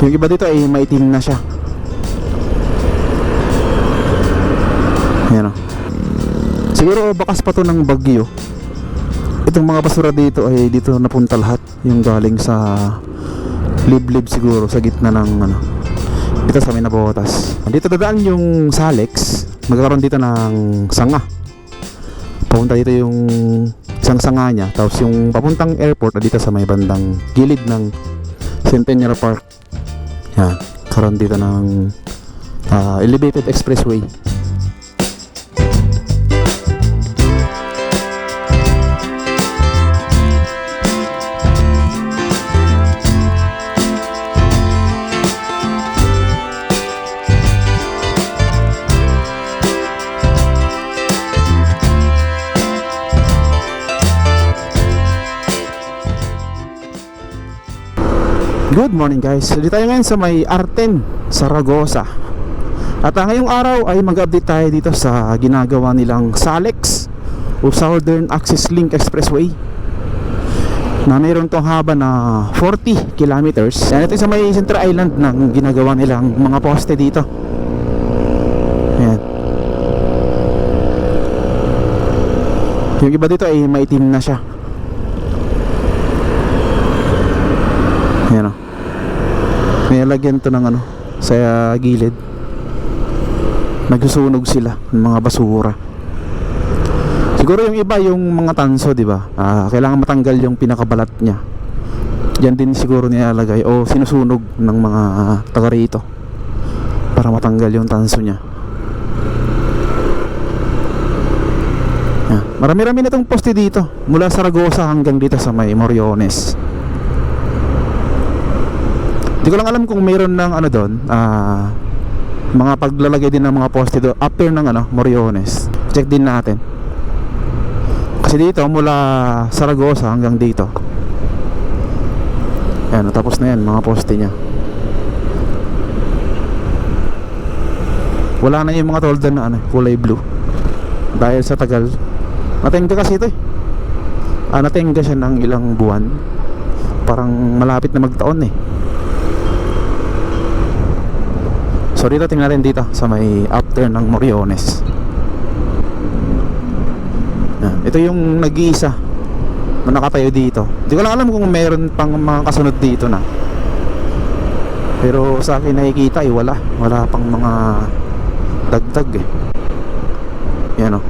Yung iba dito ay maitim na siya. Ayan o. Siguro bakas pa to ng bagyo. Itong mga basura dito ay dito napunta lahat. Yung galing sa liblib siguro sa gitna ng ano, dito sa may nabotas. Dito dadaan yung Salex. Magkakaroon dito ng sanga. Papunta dito yung isang sanga niya. Tapos yung papuntang airport dito sa may bandang gilid ng Centennial Park. Yan, karoon dito ng elevated expressway. Good morning guys, dito tayo ngayon sa may Arten, Zaragoza. At ngayong araw ay mag-update tayo dito sa ginagawa nilang Salex o Southern Access Link Expressway na mayroon tong haba na 40 kilometers. Yan, ito sa may Central Island na ginagawa nilang mga poste dito. Yan. Yung iba dito ay maitim na siya. Yan o. Nilagyan to ng ano sa gilid. Nagsusunog sila ng mga basura. Siguro yung iba yung mga tanso, di ba? Kailangan matanggal yung pinakabalat niya. Diyan din siguro nilalagay o sinusunog ng mga taga rito para matanggal yung tanso niya. Marami-rami na itong poste dito mula Zaragoza hanggang dito sa may Moriones. Hindi ko lang alam kung mayroon ng ano doon, mga paglalagay din ng mga poste doon after ng ano, Moriones. Check din natin. Kasi dito mula Zaragoza hanggang dito. Ayan, tapos na yan mga poste niya. Wala na yung mga tolda na ano, kulay blue. Dahil sa tagal. Natingga kasi ito eh. Natingga siya ng ilang buwan. Parang malapit na magtaon eh. So dito tingnan natin dito sa may after ng Moriones. Yan. Ito yung nag-iisa na nakatayo dito. Hindi ko lang alam kung meron pang mga kasunod dito na. Pero sa akin nakikita eh wala. Wala pang mga dagdag eh. Yan o.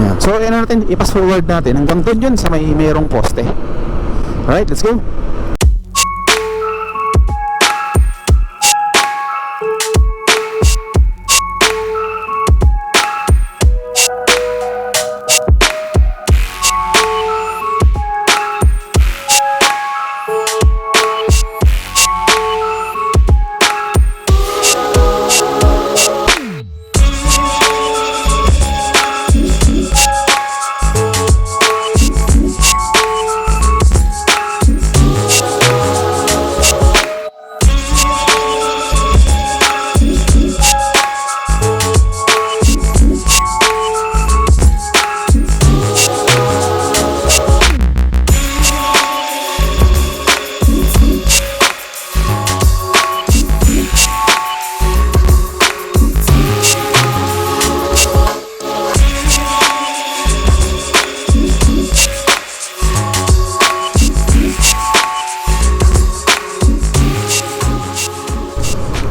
Yan. So yan natin, i-pass forward natin hanggang doon yun sa may mayroong poste. Alright, let's go.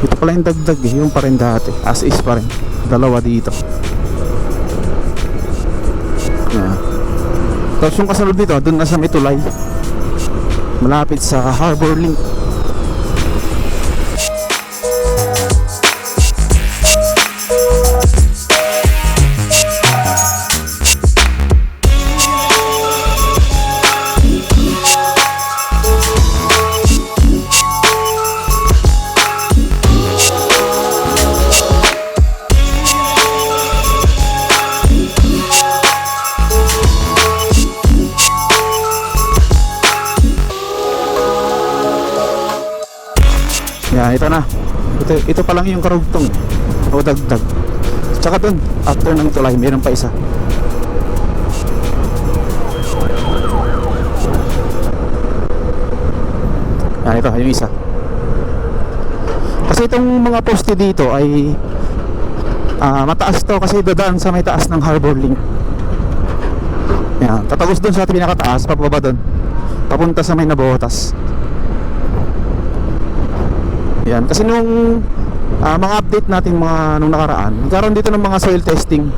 Ito pala yung dagdag eh, yung pa rin dati. As is pa rin. Dalawa dito. Yan. Tapos yung kasunod dito, dun na sa may tulay. Malapit sa Harbor Link. Yan, ito na. Ito pa lang yung karugtong o dagdag. Tsaka dun, after ng tulay, mayroon pa isa. Yan, ito yung isa. Kasi itong mga poste dito ay mataas to kasi dadaan sa may taas ng Harbor Link. Yan, tatagos dun sa pinakataas, papababa dun, papunta sa may Navotas. Yan, kasi nung mga update natin nung nakaraan, nagkaroon dito ng mga soil testing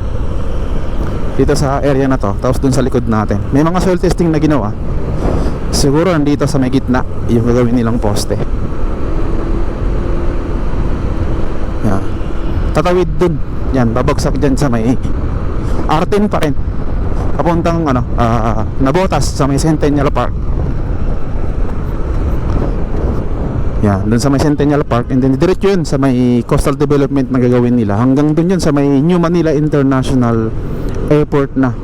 dito sa area na to. Tapos dun sa likod natin may mga soil testing na ginawa. Siguro nandito sa may gitna yung gagawin nilang poste. Yan, tatawid dun. Yan, babagsak dyan sa may R10 pa rin, papuntang Navotas sa may Centennial Park. Yan, dun sa may Centennial Park, and then diretso yun sa may coastal development na gagawin nila, hanggang dun yun sa may New Manila International Airport na.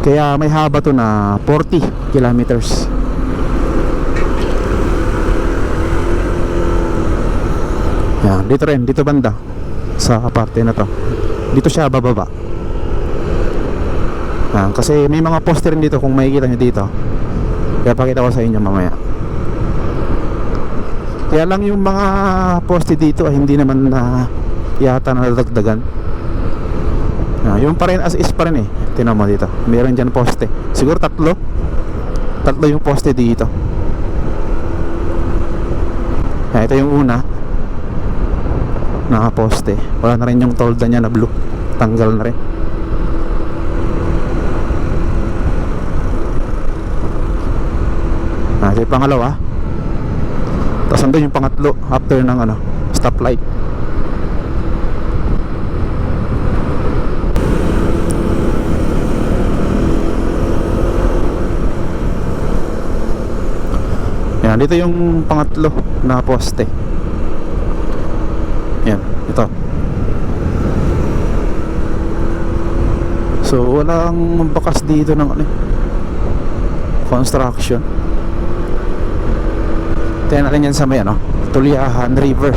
Kaya may haba to na 40 kilometers. Yan, dito rin, dito banda sa parte na to, dito siya bababa. Yan, kasi may mga poster rin dito kung makikita nyo dito. Kaya pakita ko sa inyo mamaya. Kaya lang yung mga poste dito ay hindi naman na yata nadagdagan. Yung pa rin as is pa rin eh. Tingnan mo dito, meron dyan poste. Siguro tatlo yung poste dito. Ito yung una na poste. Wala na rin yung tolda niya na blue, tanggal na rin. Ito yung pangalawa. Tapos andun yung pangatlo after ng stoplight. Yan, dito yung pangatlo na poste. Yan, ito. So walang bakas dito ng construction. Tingnan natin yan sa may Tuliahan River,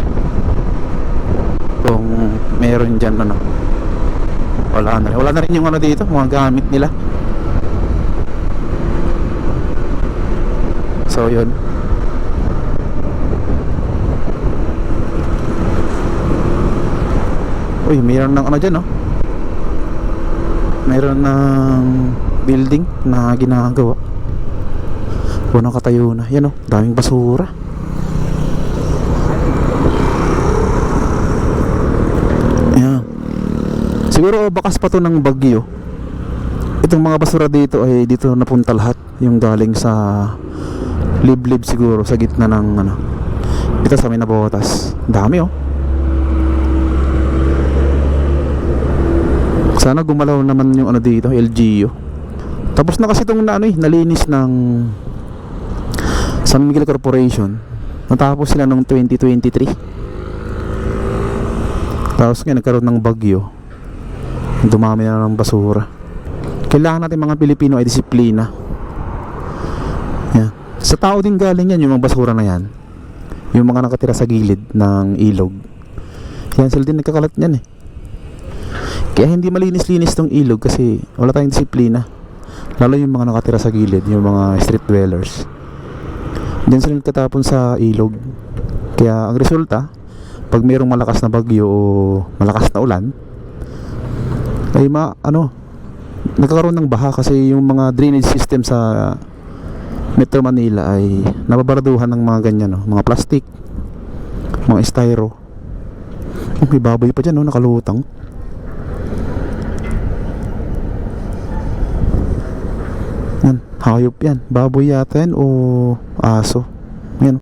kung meron dyan wala na rin yung dito, mga gamit nila. So yun. Uy, meron ng dyan meron ng building na ginagawa. Unang katayo na. Yan daming basura. Yan. Siguro bakas pa to ng bagyo. Itong mga basura dito ay dito napunta lahat. Yung galing sa liblib siguro sa gitna ng dito sa may Navotas. Dami Sana gumalaw naman yung dito, LGU. Tapos na kasi itong nalinis ng San Miguel Corporation. Natapos sila noong 2023. Tapos ngayon nagkaroon ng bagyo, dumami na ng basura. Kailangan natin mga Pilipino ay disiplina. Yan. Sa tao din galing yan yung mga basura na yan. Yung mga nakatira sa gilid ng ilog. Yan, sila din nagkakalat yan Kaya hindi malinis-linis tong ilog kasi wala tayong disiplina. Lalo yung mga nakatira sa gilid, yung mga street dwellers. Diyan sila nagtatapon sa ilog. Kaya ang resulta, pag mayroong malakas na bagyo o malakas na ulan, ay nagkakaroon ng baha kasi yung mga drainage system sa Metro Manila ay nababarduhan ng mga ganyan mga plastic, mga styro. May baboy pa dyan nakalutang. Yan, hayop yan, baboy yata yan o aso. Yan.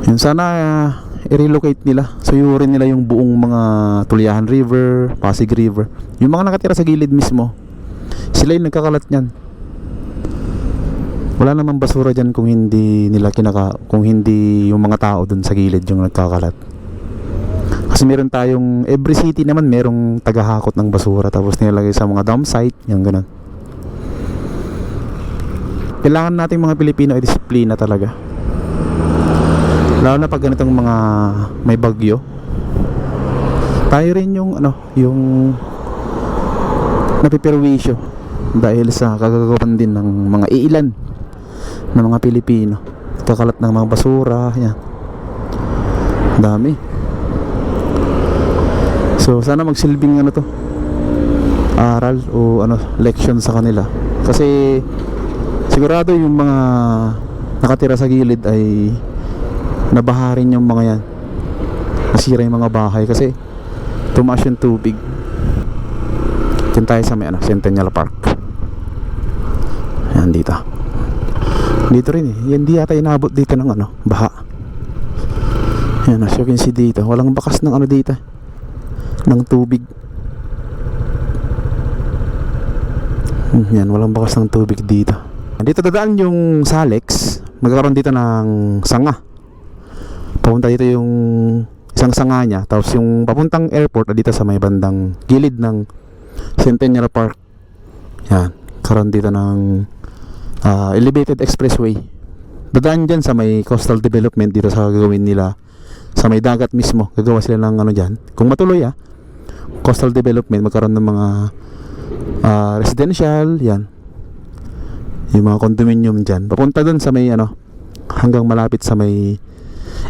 Yan, sana i-relocate nila, suyurin nila yung buong mga Tuliahan River, Pasig River. Yung mga nakatira sa gilid mismo, sila yung nagkakalat niyan. Wala namang basura dyan kung hindi kung hindi yung mga tao dun sa gilid yung nagkakalat. Kasi meron tayong, every city naman merong tagahakot ng basura tapos nilalagay sa mga dump site, yung ganun. Kailangan nating mga Pilipino ay disiplina talaga. Lalo na pag ganitong mga may bagyo. Tayo rin yung yung napiperwisyo dahil sa kagagawan din ng mga iilan ng mga Pilipino. Kakalat ng mga basura, yan. Dami. So sana magsilbing ano to, aral o ano, leksyon sa kanila. Kasi sigurado yung mga nakatira sa gilid ay nabaha rin yung mga yan. Nasira yung mga bahay kasi tumaas yung tubig. Diyan tayo sa may ano, Centennial Park. Yan dito. Dito rin eh. Yan di yata inabot dito ng ano, baha. Yan, as you can see dito, walang bakas ng ano dito, ng tubig. Yan, walang bakas ng tubig dito. Dito dadaan yung Salex. Magkakaroon dito ng sanga. Papunta dito yung isang sanga niya. Tapos yung papuntang airport dito sa may bandang gilid ng Centennial Park. Yan, karoon dito ng elevated expressway. Dadaan dyan sa may coastal development dito sa gagawin nila. Sa may dagat mismo, gagawa sila ng ano dyan. Kung matuloy coastal development, magkaroon ng mga residential, yan. Yung mga condominium dyan. Papunta dun sa may ano, hanggang malapit sa may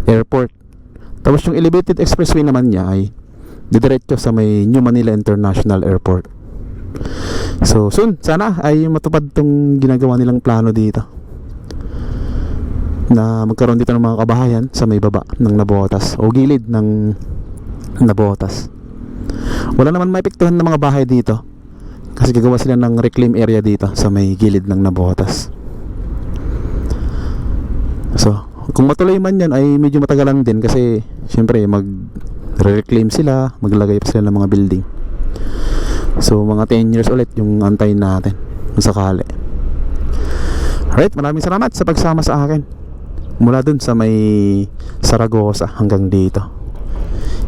airport. Tapos yung elevated expressway naman niya ay didiretso sa may New Manila International Airport. So soon, sana ay matupad tong ginagawa nilang plano dito, na magkaroon dito ng mga kabahayan sa may baba ng Navotas o gilid ng Navotas. Wala naman maepektuhan ng mga bahay dito kasi gagawa sila ng reclaim area dito sa may gilid ng Navotas. So kung matuloy man yan ay medyo matagalan din kasi syempre mag-reclaim sila, maglagay pa sila ng mga building. So mga 10 years ulit yung antayin natin kung sakali. Alright, maraming salamat sa pagsama sa akin mula dun sa may Saragosa hanggang dito.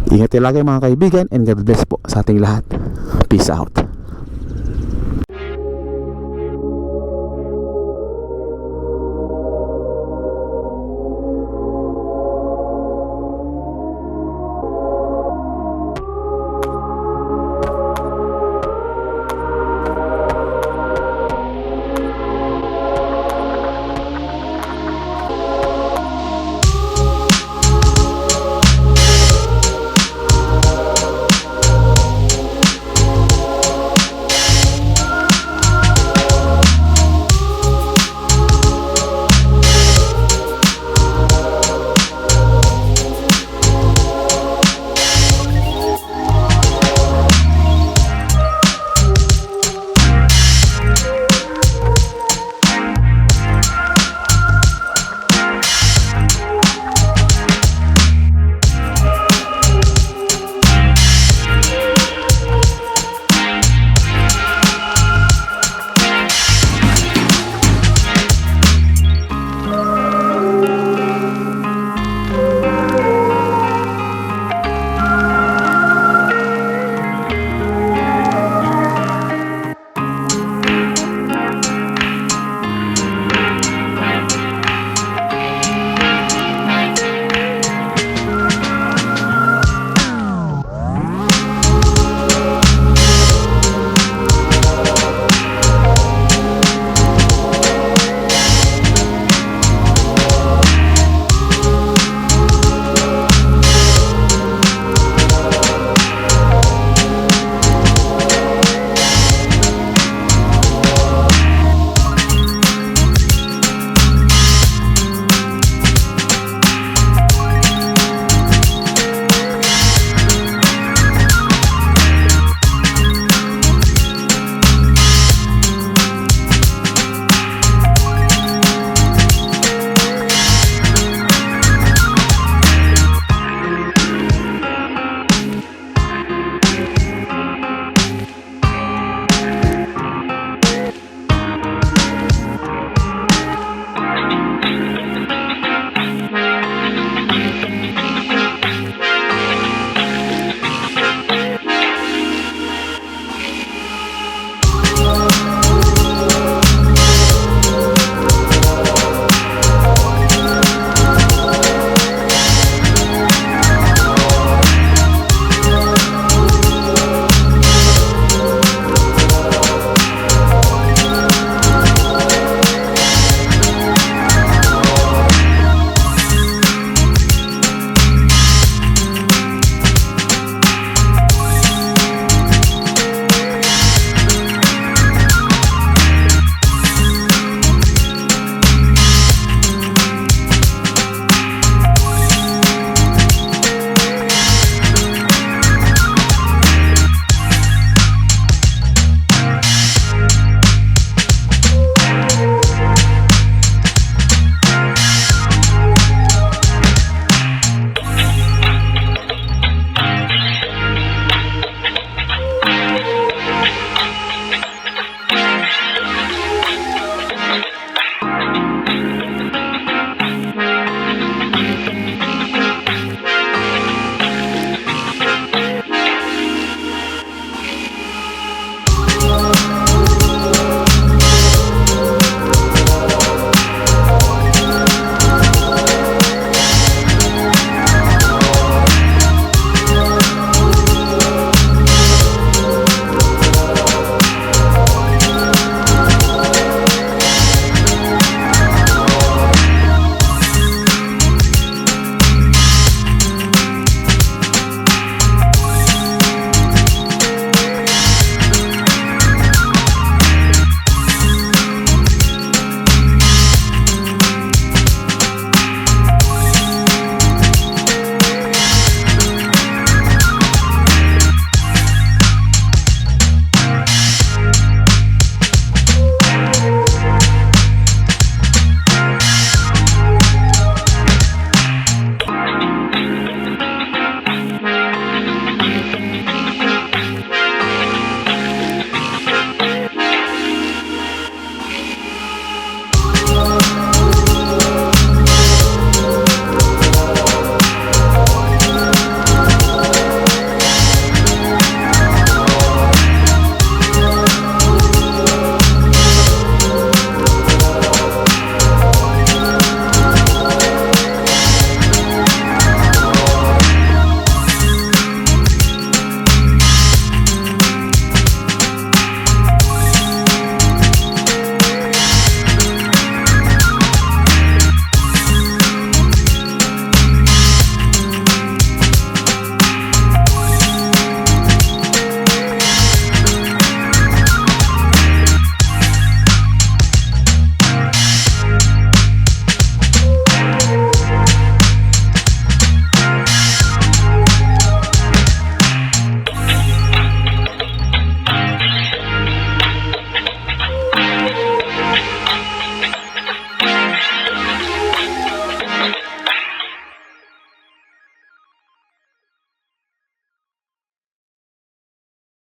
Ingat kayo lagi mga kaibigan, and God bless po sa ating lahat. Peace out.